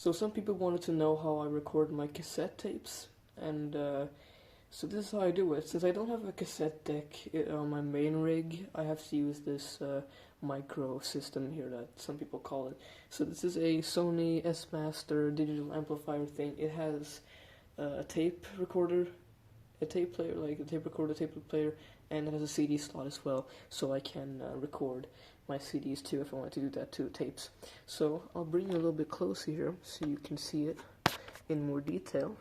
So some people wanted to know how I record my cassette tapes, and so this is how I do it. Since I don't have a cassette deck on my main rig, I have to use this micro system here that some people call it. So this is a Sony S-Master digital amplifier thing. It has a tape recorder, a tape player, like a tape recorder, tape player, and it has a CD slot as well, so I can record my CDs too if I want to do that to tapes. So I'll bring you a little bit closer here so you can see it in more detail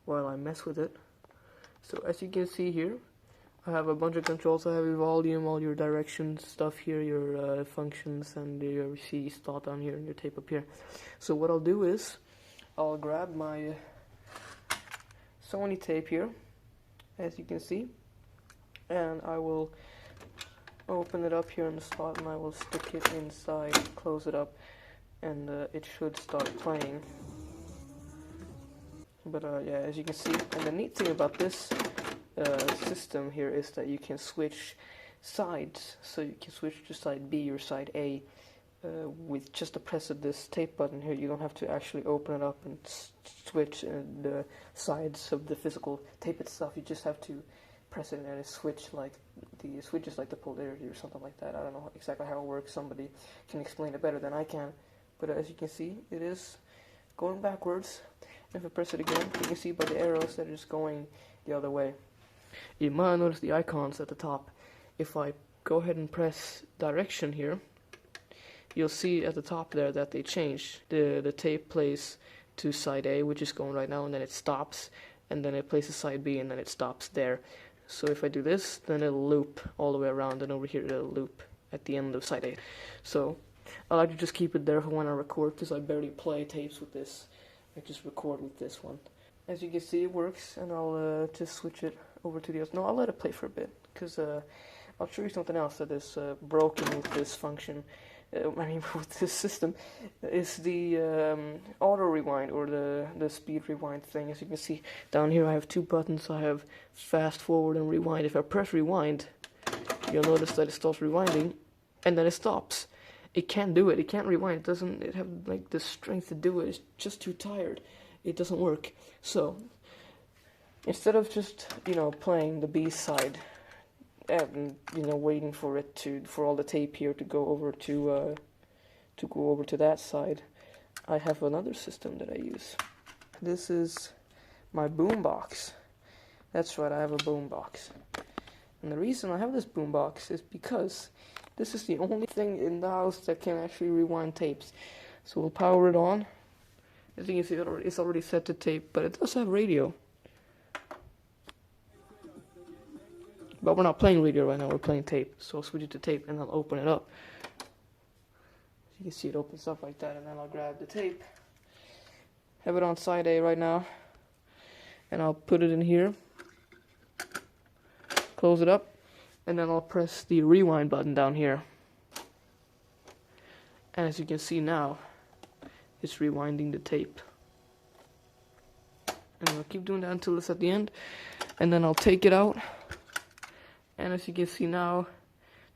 while I mess with it. So as you can see here, I have a bunch of controls. I have your volume, all your directions stuff here, your functions, and your CD slot down here and your tape up here. So what I'll do is I'll grab my Sony tape here, as you can see, and I will open it up here in the slot, and I will stick it inside, close it up, and it should start playing. But yeah, as you can see, and the neat thing about this system here is that you can switch sides, so you can switch to side B or side A with just a press of this tape button here. You don't have to actually open it up and switch the sides of the physical tape itself. You just have to press it and it switches like the polarity or something like that. I don't know exactly how it works. Somebody can explain it better than I can. But as you can see, it is going backwards. If I press it again, you can see by the arrows that it's going the other way. You might notice the icons at the top. If I go ahead and press direction here, you'll see at the top there that they change. The tape plays to side A, which is going right now, and then it stops, and then it plays to side B, and then it stops there. So if I do this, then it'll loop all the way around, and over here it'll loop at the end of side A. So I like to just keep it there for when I record, because I barely play tapes with this. I just record with this one. As you can see, it works, and I'll just switch it over to the other. No, I'll let it play for a bit, because I'll show you something else that is broken with this function. With this system, is the auto rewind, or the speed rewind thing. As you can see down here, I have two buttons. I have fast forward and rewind. If I press rewind, you'll notice that it starts rewinding, and then it stops. It can't do it. It can't rewind. It doesn't have like the strength to do it. It's just too tired. It doesn't work. So instead of just playing the B side and waiting for all the tape here to go over to that side, I have another system that I use. This is my boombox. That's right, I have a boombox. And the reason I have this boombox is because this is the only thing in the house that can actually rewind tapes. So we'll power it on. As you can see, it's already set to tape, but it does have radio. But we're not playing radio right now, we're playing tape. So I'll switch it to tape, and I'll open it up. As you can see, it opens up like that, and then I'll grab the tape. Have it on side A right now. And I'll put it in here. Close it up. And then I'll press the rewind button down here. And as you can see now, it's rewinding the tape. And I'll keep doing that until it's at the end. And then I'll take it out. And as you can see now,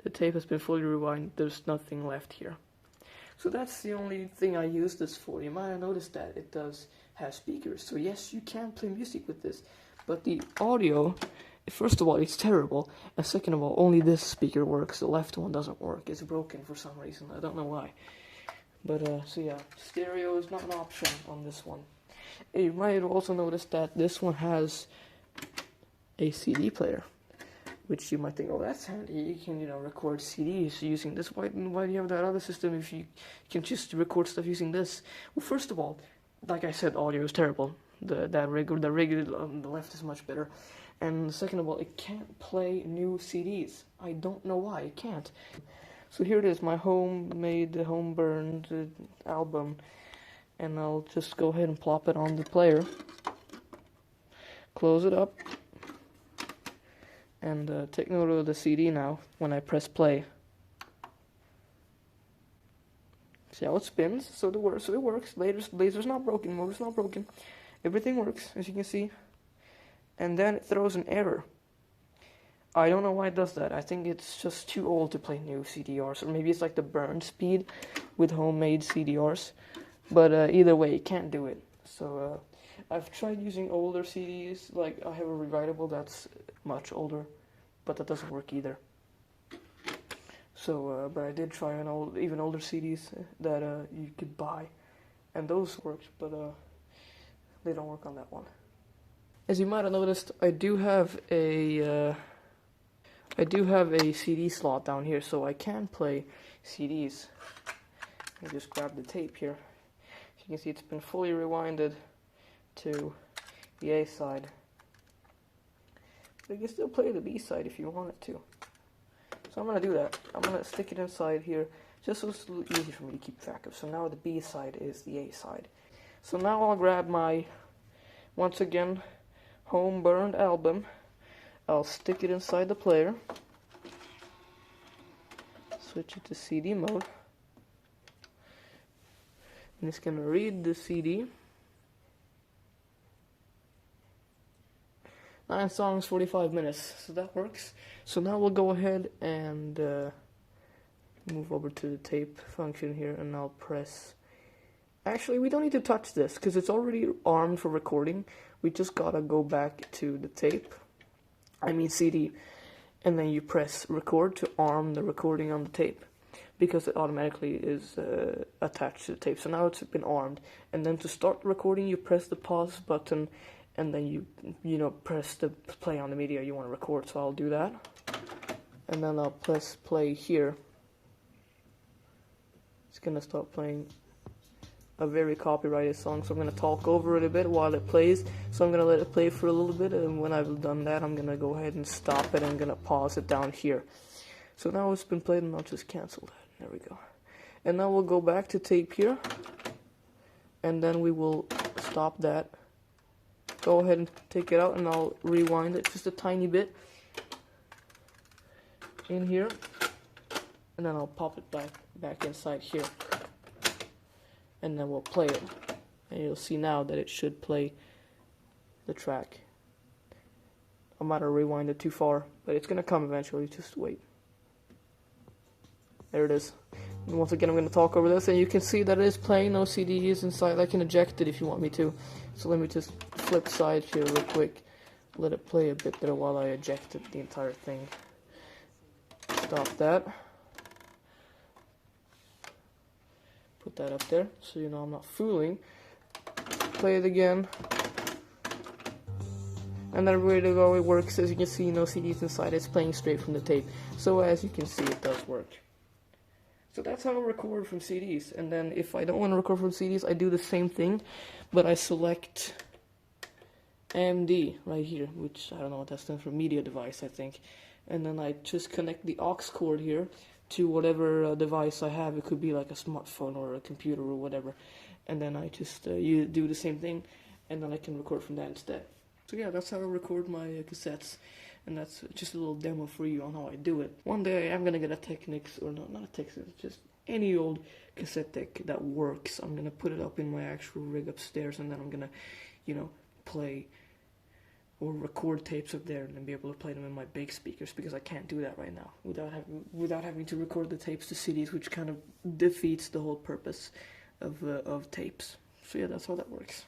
the tape has been fully rewinded. There's nothing left here. So that's the only thing I use this for. You might have noticed that it does have speakers. So yes, you can play music with this. But the audio, first of all, it's terrible. And second of all, only this speaker works. The left one doesn't work. It's broken for some reason. I don't know why. But, so yeah, stereo is not an option on this one. You might have also noticed that this one has a CD player. Which you might think, oh, that's handy. You can, record CDs using this. Why do you have that other system if you can just record stuff using this? Well, first of all, like I said, audio is terrible. The rig on the left is much better. And second of all, it can't play new CDs. I don't know why it can't. So here it is, my homemade, home-burned album. And I'll just go ahead and plop it on the player. Close it up. And take note of the CD now when I press play. See how it spins? So it works. Laser's not broken. Motor's not broken. Everything works, as you can see. And then it throws an error. I don't know why it does that. I think it's just too old to play new CDRs. Or maybe it's like the burn speed with homemade CDRs. But either way, you can't do it. So I've tried using older CDs, like I have a rewritable that's much older, but that doesn't work either. So, but I did try an even older CDs that you could buy, and those worked, but they don't work on that one. As you might have noticed, I do have a CD slot down here, so I can play CDs. I just grab the tape here. As you can see, it's been fully rewinded to the A side. But you can still play the B side if you wanted to. So I'm going to do that. I'm going to stick it inside here, just so it's a little easy for me to keep track of. So now the B side is the A side. So now I'll grab my, once again, home burned album. I'll stick it inside the player. Switch it to CD mode. And it's going to read the CD. 9 songs, 45 minutes, so that works. So now we'll go ahead and move over to the tape function here, and I'll press... Actually, we don't need to touch this, because it's already armed for recording. We just gotta go back to the tape, CD, and then you press record to arm the recording on the tape, because it automatically is attached to the tape. So now it's been armed, and then to start recording, you press the pause button, and then you press the play on the media you want to record. So I'll do that, and then I'll press play here. It's gonna start playing a very copyrighted song, so I'm gonna talk over it a bit while it plays. So I'm gonna let it play for a little bit, and when I've done that, I'm gonna go ahead and stop it. I'm gonna pause it down here. So now it's been played, and I'll just cancel that. There we go. And now we'll go back to tape here, and then we will stop that. Go ahead and take it out, and I'll rewind it just a tiny bit in here, and then I'll pop it back inside here, and then we'll play it, and you'll see now that it should play the track. I might have rewinded too far, but it's gonna come eventually. Just wait. There it is. And once again, I'm going to talk over this, and you can see that it is playing. No CD is inside. I can eject it if you want me to. So let me just flip side here real quick. Let it play a bit there while I ejected the entire thing. Stop that. Put that up there, so you know I'm not fooling. Play it again. And then ready to go. It works. As you can see, no CDs inside. It's playing straight from the tape. So as you can see, it does work. So that's how I record from CDs. And then if I don't want to record from CDs, I do the same thing, but I select MD right here, which I don't know what that stands for, media device, I think. And then I just connect the aux cord here to whatever device I have. It could be like a smartphone or a computer or whatever. And then I just you do the same thing, and then I can record from that instead. So yeah, that's how I record my cassettes. And that's just a little demo for you on how I do it. One day I am gonna get a Technics, or not a Technics, just any old cassette deck that works. I'm gonna put it up in my actual rig upstairs, and then I'm gonna, play or record tapes up there, and then be able to play them in my big speakers, because I can't do that right now without having to record the tapes to CDs, which kind of defeats the whole purpose of tapes. So yeah, that's how that works.